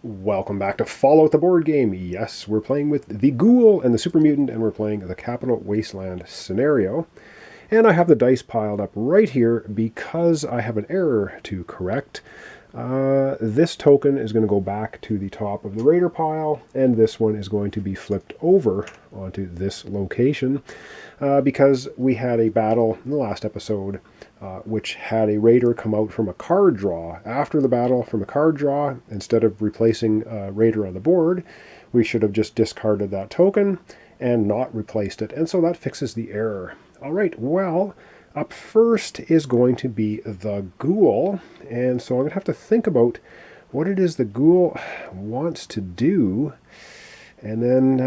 Welcome back to Fallout the board game. Yes, we're playing with the Ghoul and the Super Mutant, and we're playing the Capital Wasteland scenario. And I have the dice piled up right here because I have an error to correct. This token is going to go back to the top of the Raider pile, and this one is going to be flipped over onto this location because we had a battle in the last episode which had a Raider come out from a card draw. After the battle from a card draw, instead of replacing a Raider on the board, we should have just discarded that token and not replaced it, and so that fixes the error. All right, well, up first is going to be the Ghoul, and so I'm going to have to think about what it is the Ghoul wants to do, and then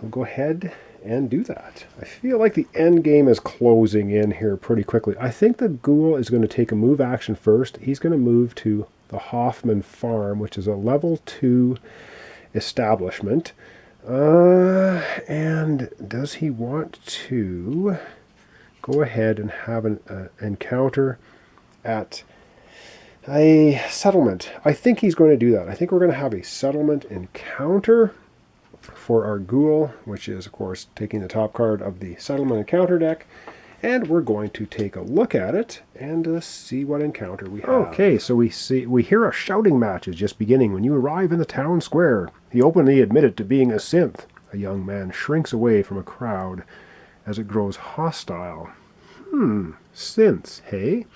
we'll go ahead and do that. I feel like the end game is closing in here pretty quickly. I think the Ghoul is going to take a move action first. He's going to move to the Hoffman Farm, which is a level 2 establishment. And does he want to go ahead and have an encounter at a settlement? I think he's going to do that. I think we're going to have a settlement encounter for our Ghoul, which is, of course, taking the top card of the settlement encounter deck. And we're going to take a look at it and see what encounter we have. Okay, so we hear a shouting match is just beginning when you arrive in the town square. He openly admitted to being a synth. A young man shrinks away from a crowd as it grows hostile. Synths, hey?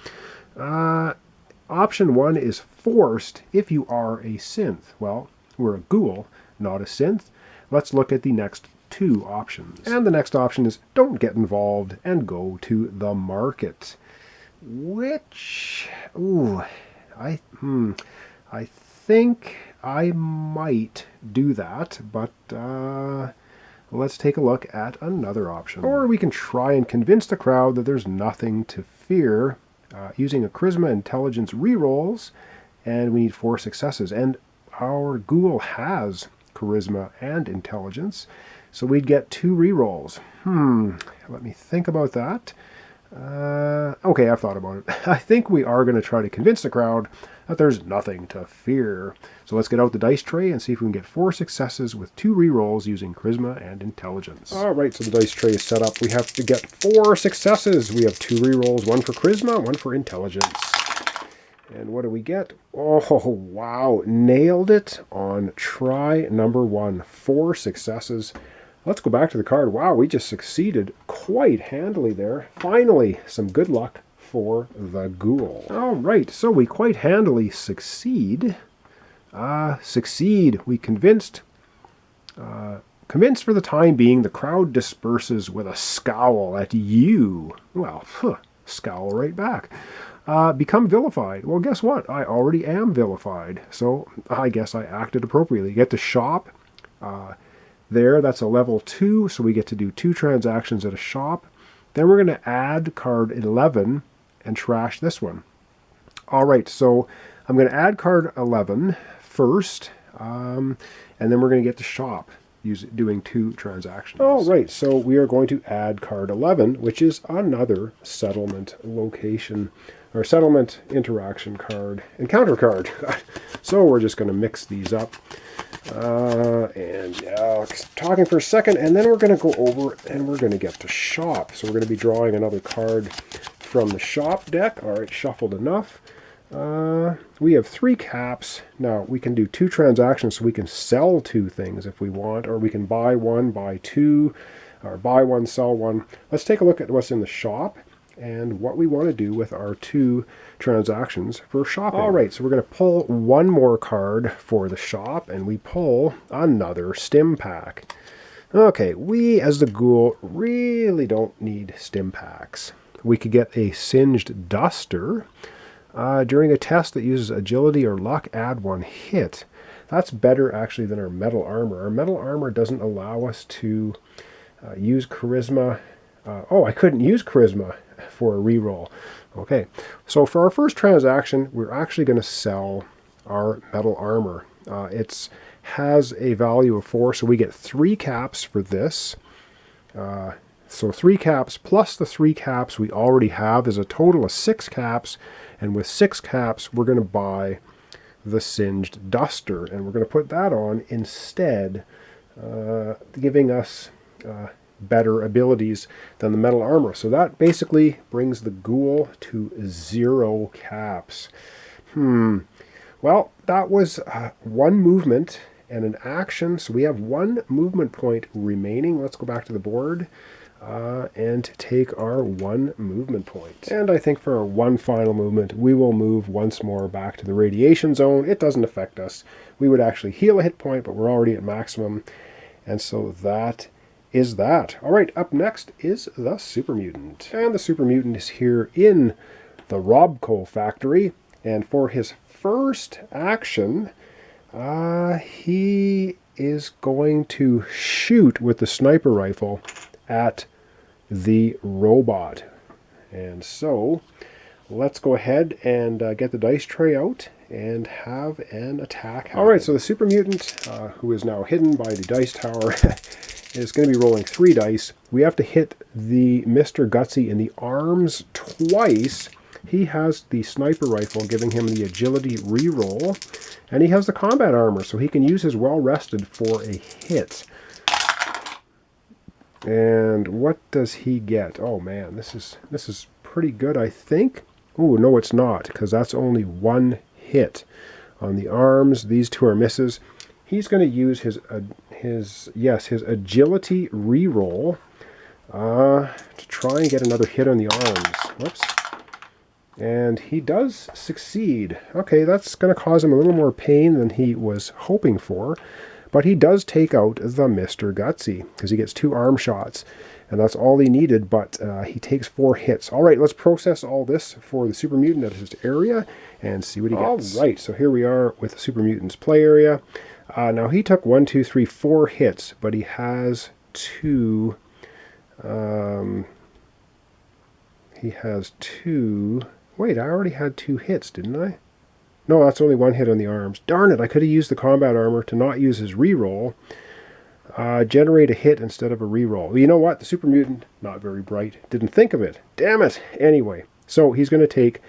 Option 1 is forced if you are a synth. Well, we're a Ghoul, not a synth. Let's look at the next two options. And the next option is don't get involved and go to the market. Which, I think I might do that, but let's take a look at another option. Or we can try and convince the crowd that there's nothing to fear using a Charisma Intelligence rerolls, and we need 4 successes. And our Ghoul has Charisma and Intelligence, so we'd get 2 rerolls. Let me think about that. Okay, I've thought about it. I think we are going to try to convince the crowd that there's nothing to fear. So let's get out the dice tray and see if we can get 4 successes with 2 rerolls using Charisma and Intelligence. All right, so the dice tray is set up. We have to get 4 successes. We have 2 rerolls, 1 for Charisma, 1 for Intelligence. And what do we get? Oh, wow. Nailed it on try number 1. 4 successes. Let's go back to the card. Wow, we just succeeded quite handily there. Finally, some good luck for the Ghoul. All right, so we quite handily succeed. We convinced. Convinced for the time being, the crowd disperses with a scowl at you. Well, scowl right back. Become vilified. Well, guess what? I already am vilified, so I guess I acted appropriately. Get to shop. There, that's a level 2, so we get to do 2 transactions at a shop. Then we're going to add card 11 and trash this one. All right, so I'm going to add card 11 first, and then we're going to get to shop doing 2 transactions. All right, so we are going to add card 11, which is another settlement location, or settlement interaction card, encounter card. So we're just going to mix these up. And talking for a second, and then we're going to go over and we're going to get to shop. So we're going to be drawing another card from the shop deck. All right, shuffled enough. We have 3 caps. Now we can do 2 transactions, so we can sell 2 things if we want, or we can buy 1, buy 2, or buy 1, sell 1. Let's take a look at what's in the shop and what we want to do with our 2 transactions for shopping. All right, so we're going to pull 1 more card for the shop, and we pull another stim pack. Okay, we as the Ghoul really don't need stim packs. We could get a singed duster. During a test that uses agility or luck, add 1 hit. That's better actually than our metal armor. Our metal armor doesn't allow us to use charisma. I couldn't use charisma for a reroll. Okay, so for our first transaction, we're actually going to sell our metal armor. It has a value of 4, so we get 3 caps for this. So 3 caps plus the 3 caps we already have is a total of 6 caps, and with 6 caps, we're going to buy the Singed Duster, and we're going to put that on instead, giving us better abilities than the metal armor. So that basically brings the ghoul to 0 caps. Well, that was one movement and an action, so we have 1 movement point remaining. Let's go back to the board and take our 1 movement point. And I think for our 1 final movement, we will move once more back to the radiation zone. It doesn't affect us. We would actually heal a hit point, but we're already at maximum. And so that is that. All right, up next is the Super Mutant. And the Super Mutant is here in the Robco factory. And for his first action, he is going to shoot with the sniper rifle at the robot. And so let's go ahead and get the dice tray out and have an attack happen. All right, so the Super Mutant, who is now hidden by the dice tower, is going to be rolling 3 dice. We have to hit the Mr. Gutsy in the arms twice. He has the sniper rifle giving him the agility reroll, and he has the combat armor, so he can use his well rested for a hit. And what does he get? Oh man, this is pretty good, I think. Oh no, it's not, because that's only 1 hit on the arms. These 2 are misses. He's going to use his agility reroll to try and get another hit on the arms. Whoops. And he does succeed. Okay, that's going to cause him a little more pain than he was hoping for. But he does take out the Mr. Gutsy, because he gets 2 arm shots. And that's all he needed, but he takes 4 hits. All right, let's process all this for the Super Mutant at his area and see what he gets. All right, so here we are with the Super Mutant's play area. Now he took 1, 2, 3, 4 hits, but he has 2... he has 2... Wait, I already had 2 hits, didn't I? No, that's only 1 hit on the arms. Darn it, I could have used the combat armor to not use his reroll. Generate a hit instead of a reroll. Well, you know what? The Super Mutant, not very bright, didn't think of it. Damn it! Anyway, so he's going to take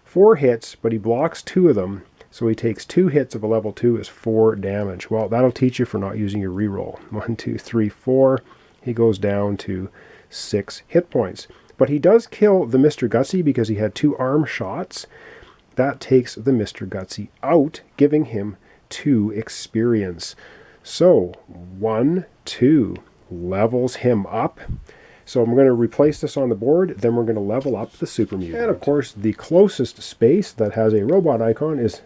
4 hits, but he blocks 2 of them. So he takes 2 hits of a level 2 is 4 damage. Well, that'll teach you for not using your reroll. 1, 2, 3, 4. He goes down to 6 hit points. But he does kill the Mr. Gutsy because he had 2 arm shots. That takes the Mr. Gutsy out, giving him 2 experience. So 1, 2 levels him up. So I'm going to replace this on the board, then we're going to level up the Super Mutant. And of course, the closest space that has a robot icon is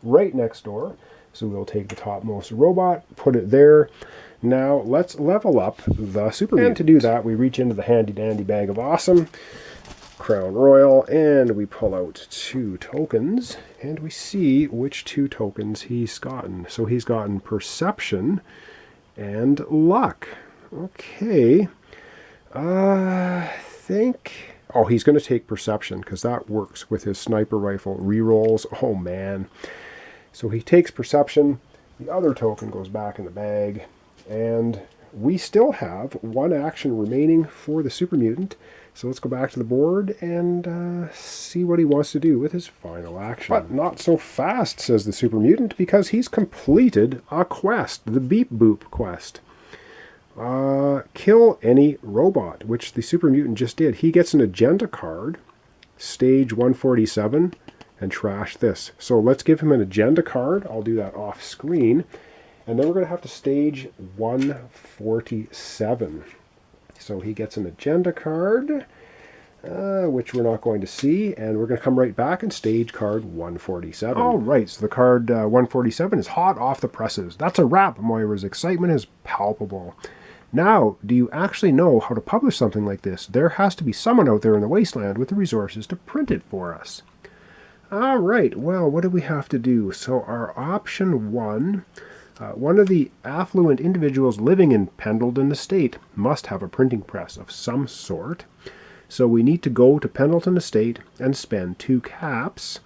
right next door. So we'll take the topmost robot, put it there. Now let's level up the Super Mutant. And to do that, we reach into the handy dandy bag of awesome, Crown Royal, and we pull out 2 tokens, and we see which 2 tokens he's gotten. So he's gotten Perception and Luck. Okay. I think... Oh, he's going to take Perception, because that works with his sniper rifle rerolls. Oh, man. So he takes Perception. The other token goes back in the bag. And we still have 1 action remaining for the Super Mutant. So let's go back to the board and see what he wants to do with his final action. But not so fast, says the Super Mutant, because he's completed a quest, the Beep Boop quest. Kill any robot, which the Super Mutant just did. He gets an agenda card, stage 147, and trash this. So let's give him an agenda card. I'll do that off screen. And then we're going to have to stage 147. So he gets an agenda card, which we're not going to see, and we're going to come right back and stage card 147. All right, so the card 147 is hot off the presses. That's a wrap. Moira's excitement is palpable. Now, do you actually know how to publish something like this? There has to be someone out there in the wasteland with the resources to print it for us. All right, well, what do we have to do? So our option 1... one of the affluent individuals living in Pendleton Estate must have a printing press of some sort. So we need to go to Pendleton Estate and spend 2 caps.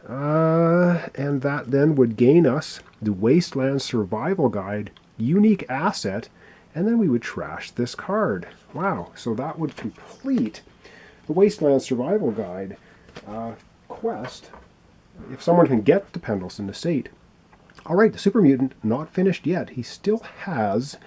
And that then would gain us the Wasteland Survival Guide unique asset. And then we would trash this card. Wow, so that would complete the Wasteland Survival Guide quest if someone can get to Pendleton Estate. All right, the super mutant not finished yet. He still has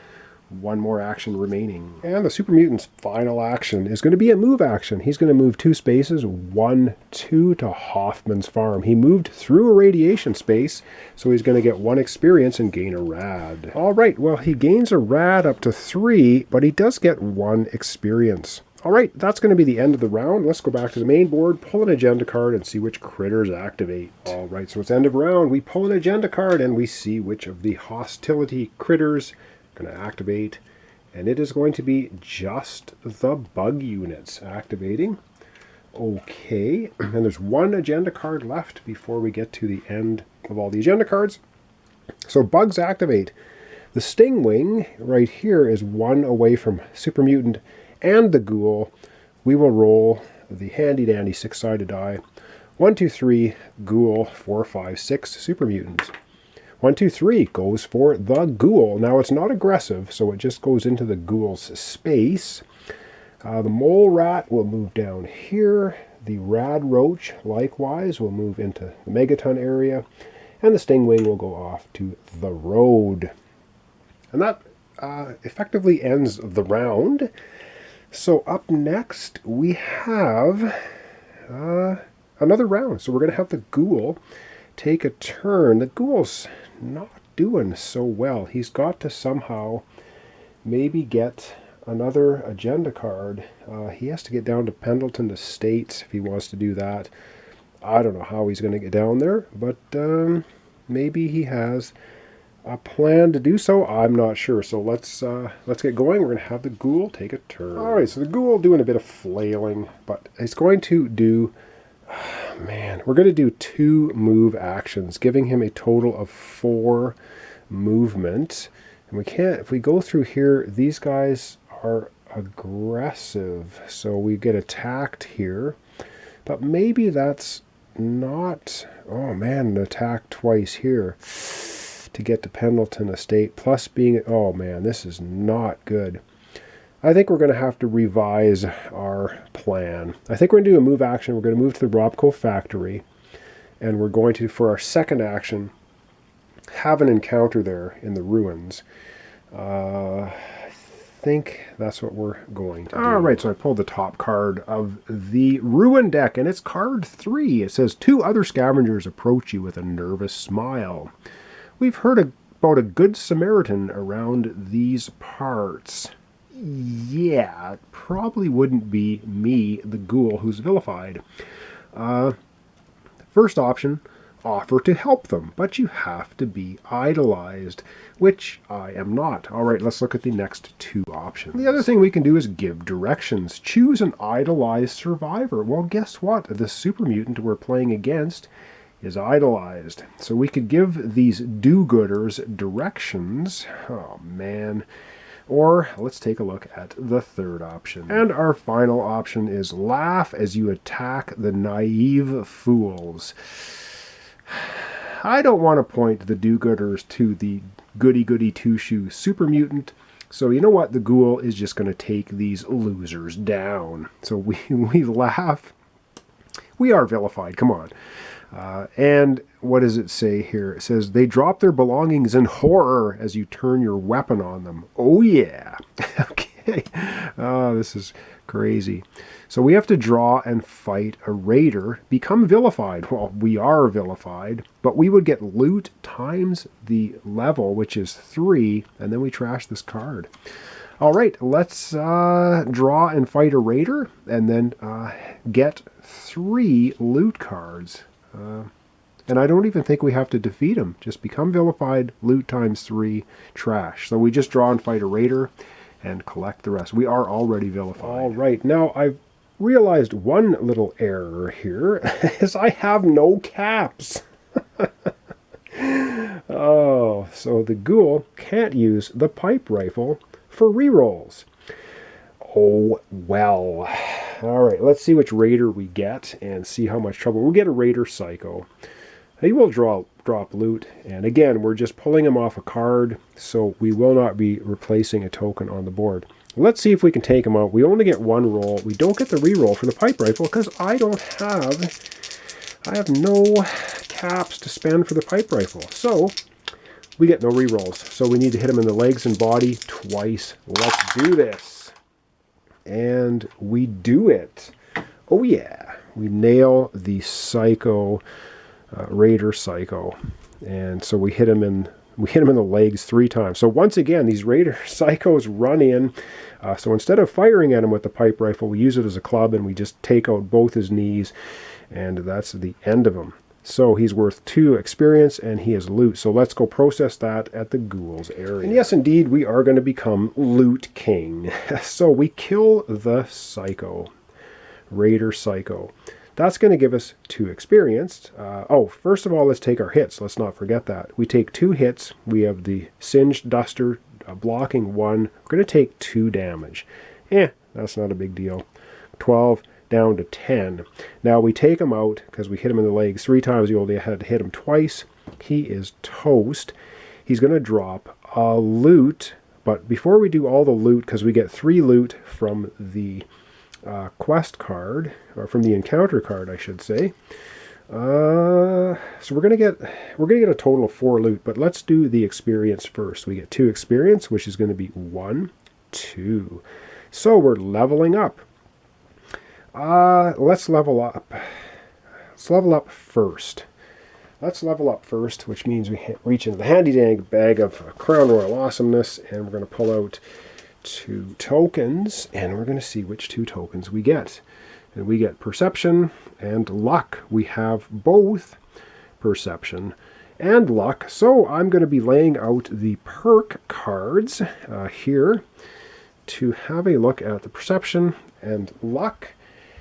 one more action remaining. And the super mutant's final action is going to be a move action. He's going to move 2 spaces, 1, 2 to Hoffman's farm. He moved through a radiation space, so he's going to get 1 experience and gain a rad. All right, well, he gains a rad up to 3, but he does get 1 experience. All right, that's going to be the end of the round. Let's go back to the main board, pull an agenda card, and see which critters activate. All right, so it's end of round. We pull an agenda card, and we see which of the hostility critters going to activate, and it is going to be just the bug units activating. Okay, and there's 1 agenda card left before we get to the end of all the agenda cards. So bugs activate. The Stingwing right here is 1 away from Super Mutant and the Ghoul. We will roll the handy dandy 6-sided die. 1, 2, 3, Ghoul, 4, 5, 6, Super Mutant. 1, 2, 3 goes for the Ghoul. Now it's not aggressive, so it just goes into the Ghoul's space. The Mole Rat will move down here. The Rad Roach, likewise, will move into the Megaton area. And the Stingwing will go off to the road. And that effectively ends the round. So up next, we have another round. So we're going to have the Ghoul take a turn. The Ghoul's not doing so well. He's got to somehow maybe get another agenda card. He has to get down to Pendleton Estates if he wants to do that. I don't know how he's going to get down there, but maybe he has a plan to do so. I'm not sure. So let's get going. We're going to have the Ghoul take a turn. All right, so the Ghoul doing a bit of flailing, but he's going to do... Man, we're going to do 2 move actions, giving him a total of 4 movement. And we can't, if we go through here, these guys are aggressive, so we get attacked here. But maybe that's not, oh man, an attack twice here to get to Pendleton Estate, plus being, oh man, this is not good. I think we're going to have to revise our plan. I think we're going to do a move action. We're going to move to the Robco factory, and we're going to, for our second action, have an encounter there in the ruins. I think that's what we're going to do. All right, so I pulled the top card of the Ruin deck, and it's card 3. It says, 2 other scavengers approach you with a nervous smile. We've heard about a good Samaritan around these parts. Yeah, it probably wouldn't be me, the Ghoul, who's vilified. First option, offer to help them, but you have to be idolized, which I am not. All right, let's look at the next 2 options. The other thing we can do is give directions. Choose an idolized survivor. Well, guess what? The super mutant we're playing against is idolized. So we could give these do-gooders directions. Oh, man. Or let's take a look at the third option. And our final option is laugh as you attack the naive fools. I don't want to point the do-gooders to the goody-goody two-shoe super mutant. So you know what? The Ghoul is just going to take these losers down. So we laugh. We are vilified. Come on. And what does it say here? It says, they drop their belongings in horror as you turn your weapon on them. Oh, yeah. Okay. Oh, this is crazy. So we have to draw and fight a raider, become vilified. Well, we are vilified, but we would get loot times the level, which is 3, and then we trash this card. All right, let's draw and fight a raider, and then get 3 loot cards. And I don't even think we have to defeat him. Just become vilified, loot times 3, trash. So we just draw and fight a raider and collect the rest. We are already vilified. All right, now I've realized one little error here is I have no caps. Oh, so the Ghoul can't use the pipe rifle for rerolls. Oh, well. All right, let's see which raider we get and see how much trouble. We'll get a Raider Psycho. He will drop loot, and again, we're just pulling him off a card, so we will not be replacing a token on the board. Let's see if we can take him out. We only get 1 roll. We don't get the reroll for the pipe rifle because I don't have I have no caps to spend for the pipe rifle. So we get no rerolls. So we need to hit him in the legs and body twice. Let's do this. And we do it. Oh yeah. We nail the Psycho, Raider Psycho. And so we hit him in the legs 3 times. So once again, these Raider Psychos run in. So instead of firing at him with the pipe rifle, we use it as a club and we just take out both his knees. And that's the end of him. So he's worth 2 experience and he is loot. So let's go process that at the ghouls area. And yes, indeed, we are going to become Loot King. So we kill the Psycho, Raider Psycho. That's going to give us 2 experience. First of all, let's take our hits. Let's not forget that. We take 2 hits. We have the Singed Duster blocking 1. We're going to take 2 damage. That's not a big deal. 12 down to 10. Now we take him out because we hit him in the legs 3 times. You only had to hit him twice. He is toast. He's going to drop a loot. But before we do all the loot, because we get 3 loot from the quest card, or from the encounter card, I should say. So we're gonna get a total of 4 loot, but let's do the experience first. We get 2 experience, which is going to be 1, 2. So we're leveling up. Let's level up. Let's level up first. Which means we reach into the handy dandy bag of Crown Royal Awesomeness, and we're going to pull out 2 tokens, and we're going to see which 2 tokens we get. And we get Perception and Luck. We have both Perception and Luck. So I'm going to be laying out the perk cards here to have a look at the Perception and Luck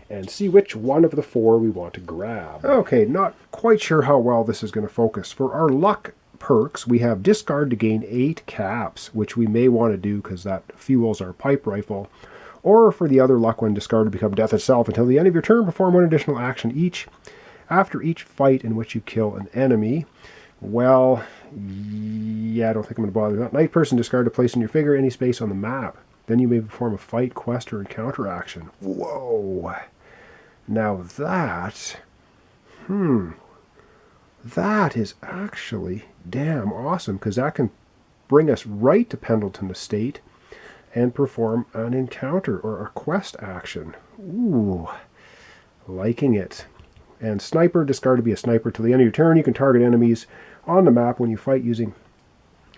and see which one of the 4 we want to grab. Okay, not quite sure how well this is going to focus. For our Luck perks, we have Discard to gain 8 caps, which we may want to do because that fuels our pipe rifle. Or for the other Luck one, discard to become Death itself until the end of your turn. Perform 1 additional action each after each fight in which you kill an enemy. Well, yeah, I don't think I'm going to bother with that. Night Person, discard to place in your figure any space on the map. Then you may perform a fight, quest, or encounter action. Whoa. Now that is actually damn awesome, because that can bring us right to Pendleton Estate and perform an encounter or a quest action. Ooh, liking it. And Sniper, discard to be a sniper till the end of your turn. You can target enemies on the map when you fight using...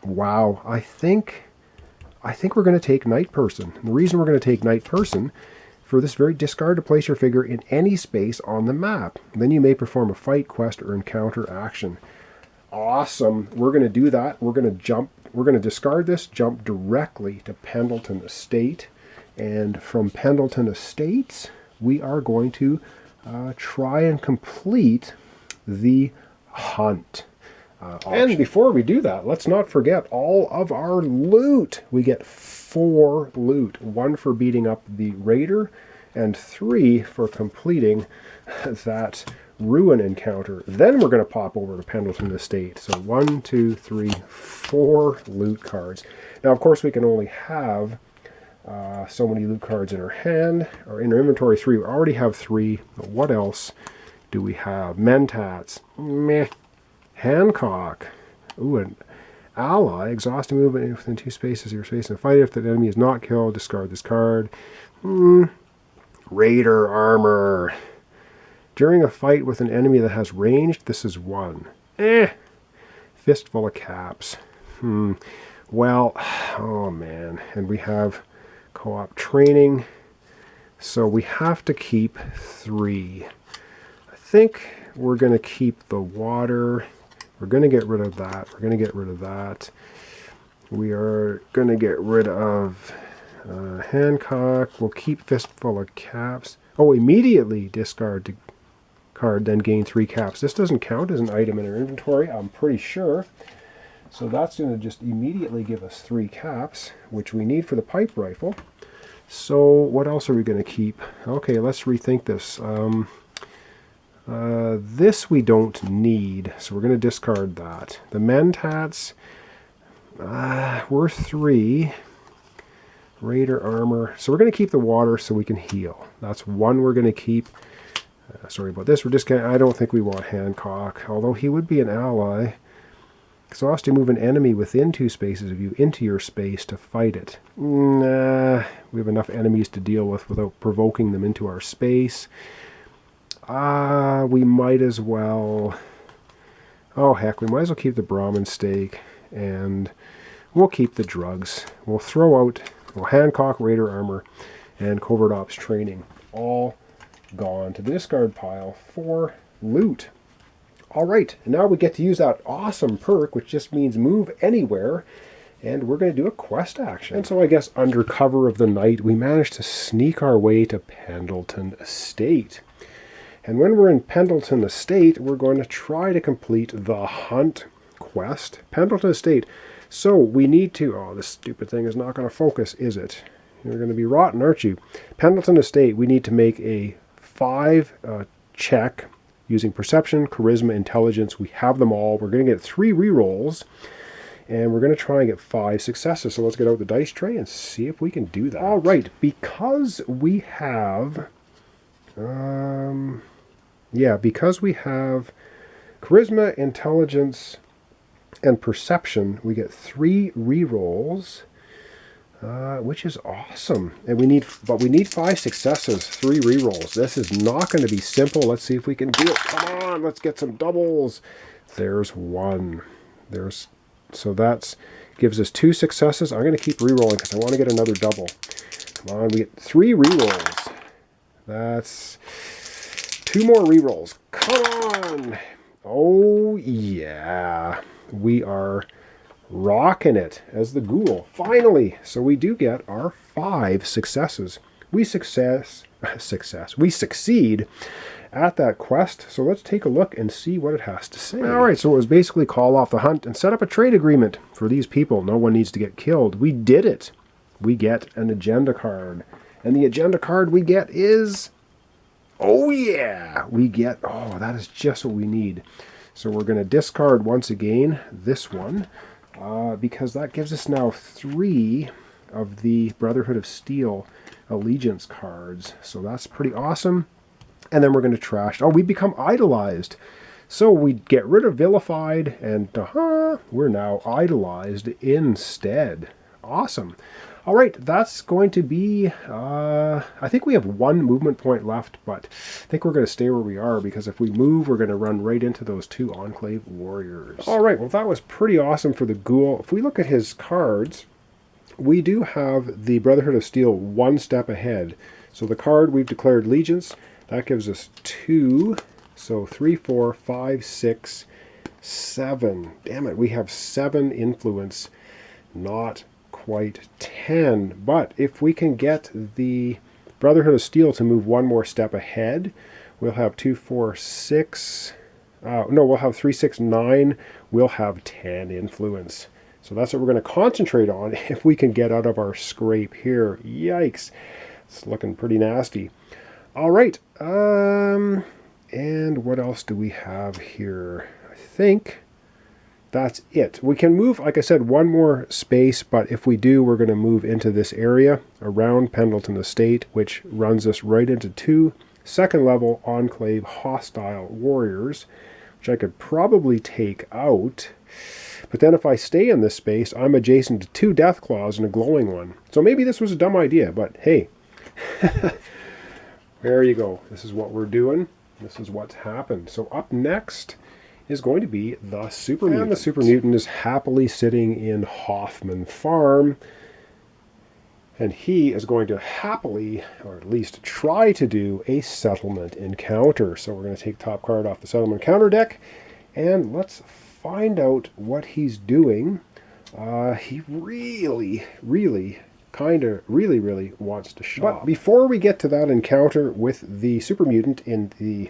Wow, I think we're going to take Night Person. And the reason we're going to take Night Person, for this very discard to place your figure in any space on the map. Then you may perform a fight, quest, or encounter action. Awesome. We're going to do that. We're going to discard this, jump directly to Pendleton Estate. And from Pendleton Estates, we are going to try and complete the hunt. And before we do that, let's not forget all of our loot. We get 4 loot. 1 for beating up the Raider, and 3 for completing that Ruin encounter. Then we're going to pop over to Pendleton Estate. So 1, 2, 3, 4 loot cards. Now, of course, we can only have so many loot cards in our hand, or in our inventory. 3. We already have 3. But what else do we have? Mentats. Meh. Hancock. Ooh, an ally. Exhaust a movement within 2 spaces of your space in a fight. If the enemy is not killed, discard this card. Raider armor. During a fight with an enemy that has ranged, this is 1. Fistful of caps. Well, oh man. And we have co-op training. So we have to keep 3. I think we're going to keep the water. We're going to get rid of that. We're going to get rid of that. We are going to get rid of Hancock. We'll keep Fistful of Caps. Oh, immediately discard the card, then gain 3 caps. This doesn't count as an item in our inventory, I'm pretty sure. So that's going to just immediately give us 3 caps, which we need for the pipe rifle. So what else are we going to keep? Okay, let's rethink this. This we don't need, so we're going to discard that. The Mentats, worth 3. Raider armor. So we're going to keep the water so we can heal. That's 1 we're going to keep. Sorry about this. We're just gonna, I don't think we want Hancock, although he would be an ally. Exhaust to move an enemy within 2 spaces of you into your space to fight it. Nah, we have enough enemies to deal with without provoking them into our space. We might as well... Oh heck, we might as well keep the Brahmin steak, and we'll keep the drugs. We'll throw out Hancock, Raider Armor, and Covert Ops Training. All gone to the discard pile for loot. Alright, and now we get to use that awesome perk, which just means move anywhere, and we're going to do a quest action. And so I guess under cover of the night, we managed to sneak our way to Pendleton Estate. And when we're in Pendleton Estate, we're going to try to complete the Hunt quest. Pendleton Estate. So we need to... Oh, this stupid thing is not going to focus, is it? You're going to be rotten, aren't you? Pendleton Estate, we need to make a 5 check using Perception, Charisma, Intelligence. We have them all. We're going to get 3 rerolls, and we're going to try and get 5 successes. So let's get out the dice tray and see if we can do that. All right, because we have... because we have Charisma, Intelligence, and Perception, we get 3 rerolls, which is awesome. And we need 5 successes, 3 rerolls. This is not going to be simple. Let's see if we can do it. Come on, let's get some doubles. There's 1. So that gives us 2 successes. I'm going to keep rerolling because I want to get another double. Come on, we get 3 rerolls. That's 2 more rerolls. Come on! Oh yeah, we are rocking it as the ghoul. Finally, so we do get our 5 successes. We succeed at that quest. So let's take a look and see what it has to say. All right, so it was basically call off the hunt and set up a trade agreement for these people. No one needs to get killed. We did it. We get an agenda card. And the agenda card we get is, oh yeah, we get, oh, that is just what we need. So we're going to discard once again this one, because that gives us now 3 of the Brotherhood of Steel allegiance cards. So that's pretty awesome. And then we're going to trash, oh, we become idolized. So we get rid of vilified, and we're now idolized instead. Awesome. All right, that's going to be, I think we have 1 movement point left, but I think we're going to stay where we are, because if we move, we're going to run right into those 2 Enclave warriors. All right, well, that was pretty awesome for the ghoul. If we look at his cards, we do have the Brotherhood of Steel 1 step ahead. So the card we've declared allegiance, that gives us 2, so 3, 4, 5, 6, 7. Damn it, we have 7 influence, not quite 10. But if we can get the Brotherhood of Steel to move 1 more step ahead, we'll have 2, 4, 6. No, we'll have 3, 6, 9. We'll have 10 influence. So that's what we're going to concentrate on if we can get out of our scrape here. Yikes. It's looking pretty nasty. All right. And what else do we have here? I think that's it. We can move, like I said, 1 more space, but if we do, we're going to move into this area around Pendleton Estate, which runs us right into 2 second-level Enclave hostile warriors, which I could probably take out. But then if I stay in this space, I'm adjacent to 2 Deathclaws and a glowing one. So maybe this was a dumb idea, but hey. There you go. This is what we're doing. This is what's happened. So up next is going to be the Super Mutant. And the Super Mutant is happily sitting in Hoffman Farm. And he is going to happily, or at least try to do, a settlement encounter. So we're going to take top card off the settlement encounter deck. And let's find out what he's doing. He really wants to shop. But before we get to that encounter with the Super Mutant in the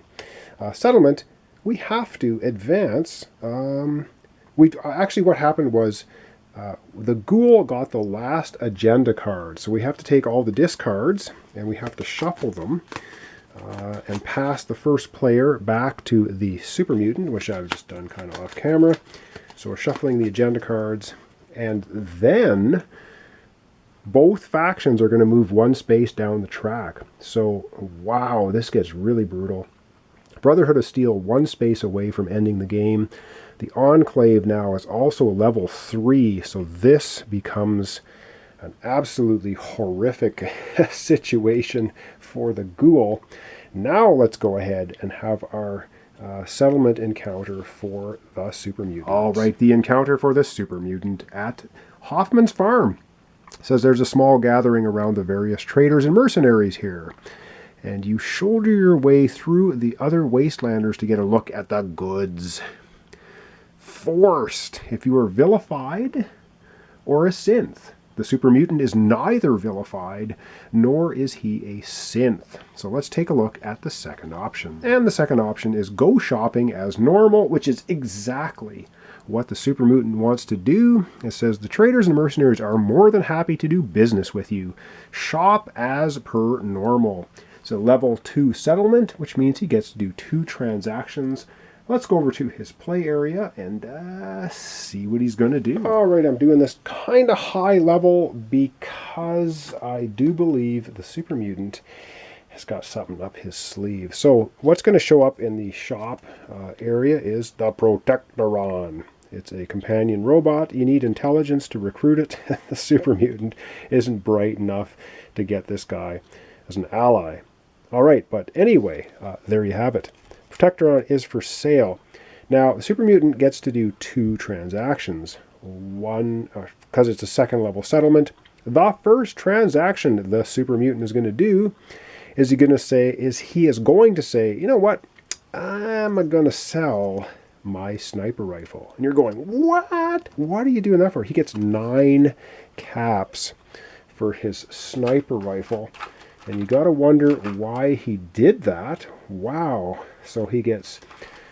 settlement, we have to advance. Actually, what happened was the ghoul got the last agenda card. So we have to take all the discards and we have to shuffle them and pass the first player back to the Super Mutant, which I've just done kind of off camera. So we're shuffling the agenda cards, and then both factions are going to move 1 space down the track. So, wow, this gets really brutal. Brotherhood of Steel 1 space away from ending the game. The Enclave now is also level 3, so this becomes an absolutely horrific situation for the Ghoul. Now let's go ahead and have our settlement encounter for the super mutant. All right, the encounter for the super mutant at Hoffman's farm. It says there's a small gathering around the various traders and mercenaries here, and you shoulder your way through the other wastelanders to get a look at the goods. Forced, if you are vilified or a synth. The super mutant is neither vilified, nor is he a synth. So let's take a look at the second option. And the second option is go shopping as normal, which is exactly what the super mutant wants to do. It says the traders and mercenaries are more than happy to do business with you. Shop as per normal. It's a level 2 settlement, which means he gets to do 2 transactions. Let's go over to his play area and see what he's going to do. All right, I'm doing this kind of high level because I do believe the super mutant has got something up his sleeve. So what's going to show up in the shop area is the Protectoron. It's a companion robot. You need intelligence to recruit it. The super mutant isn't bright enough to get this guy as an ally. All right, but anyway, there you have it. Protectoron is for sale. Now, the super mutant gets to do 2 transactions. One, because it's a second level settlement. The first transaction the super mutant is going to do is he is going to say, you know what? I'm going to sell my sniper rifle. And you're going, what? What are you doing that for? He gets 9 caps for his sniper rifle. And you got to wonder why he did that. Wow. So he gets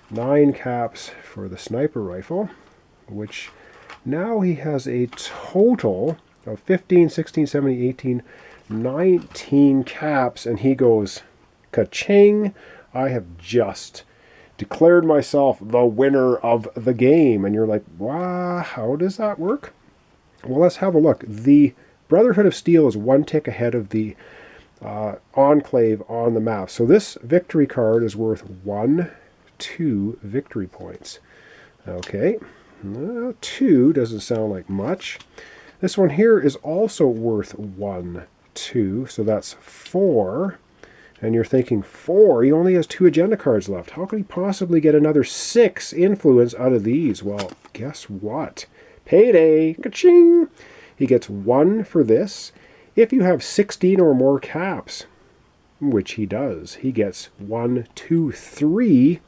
9 caps for the sniper rifle, which now he has a total of 15, 16, 17, 18, 19 caps. And he goes, ka-ching, I have just declared myself the winner of the game. And you're like, wow, how does that work? Well, let's have a look. The Brotherhood of Steel is 1 tick ahead of the Enclave on the map. So this victory card is worth 2 victory points. Okay, 2 doesn't sound like much. This one here is also worth 2, so that's 4. And you're thinking, 4? He only has 2 agenda cards left. How could he possibly get another 6 influence out of these? Well, guess what? Payday! Ka-ching! He gets 1 for this. If you have 16 or more caps, which he does, he gets 1, 2, 3.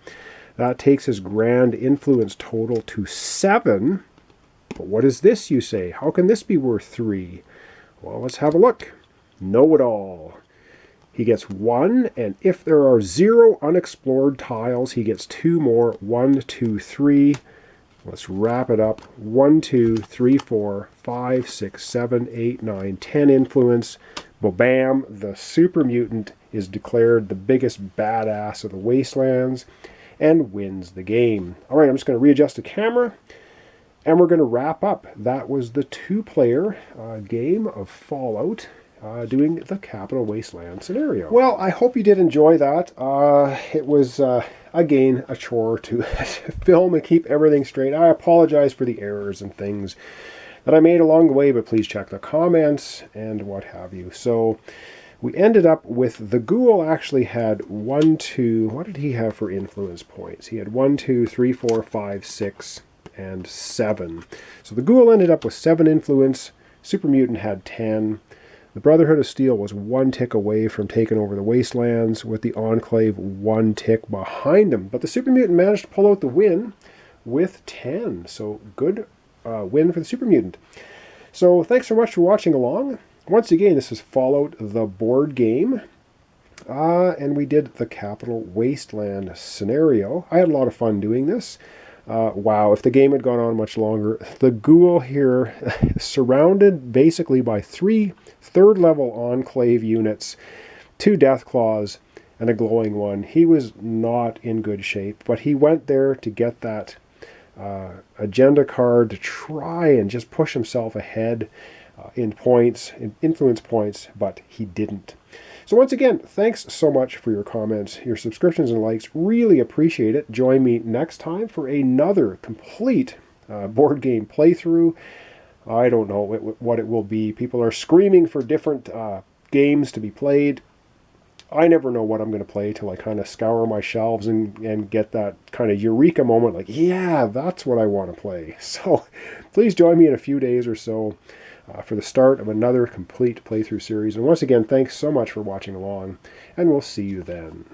That takes his grand influence total to 7. But what is this, you say? How can this be worth 3? Well, let's have a look. Know-it-all. He gets 1, and if there are 0 unexplored tiles, he gets 2 more. 1, 2, 3. Let's wrap it up. 1, 2, 3, 4, 5, 6, 7, 8, 9, 10 influence. Bam! The super mutant is declared the biggest badass of the wastelands and wins the game. All right, I'm just going to readjust the camera and we're going to wrap up. That was the 2-player game of Fallout. Doing the Capital Wasteland scenario. Well, I hope you did enjoy that. It was, again, a chore to film and keep everything straight. I apologize for the errors and things that I made along the way, but please check the comments and what have you. So we ended up with the Ghoul actually had 1, 2, what did he have for influence points? He had 1, 2, 3, 4, 5, 6, and 7. So the Ghoul ended up with 7 influence. Super Mutant had 10. The Brotherhood of Steel was 1 tick away from taking over the Wastelands, with the Enclave 1 tick behind him. But the Super Mutant managed to pull out the win with 10. So good win for the Super Mutant. So thanks so much for watching along. Once again, this is Fallout the board game. And we did the Capital Wasteland scenario. I had a lot of fun doing this. Wow, if the game had gone on much longer, the Ghoul here, surrounded basically by 3 third-level Enclave units, 2 Deathclaws, and a glowing one. He was not in good shape, but he went there to get that agenda card to try and just push himself ahead in points, in influence points, but he didn't. So once again, thanks so much for your comments, your subscriptions and likes. Really appreciate it. Join me next time for another complete board game playthrough. I don't know what it will be. People are screaming for different games to be played. I never know what I'm going to play till I kind of scour my shelves and get that kind of eureka moment, like, yeah, that's what I want to play. So please join me in a few days or so for the start of another complete playthrough series. And once again, thanks so much for watching along, and we'll see you then.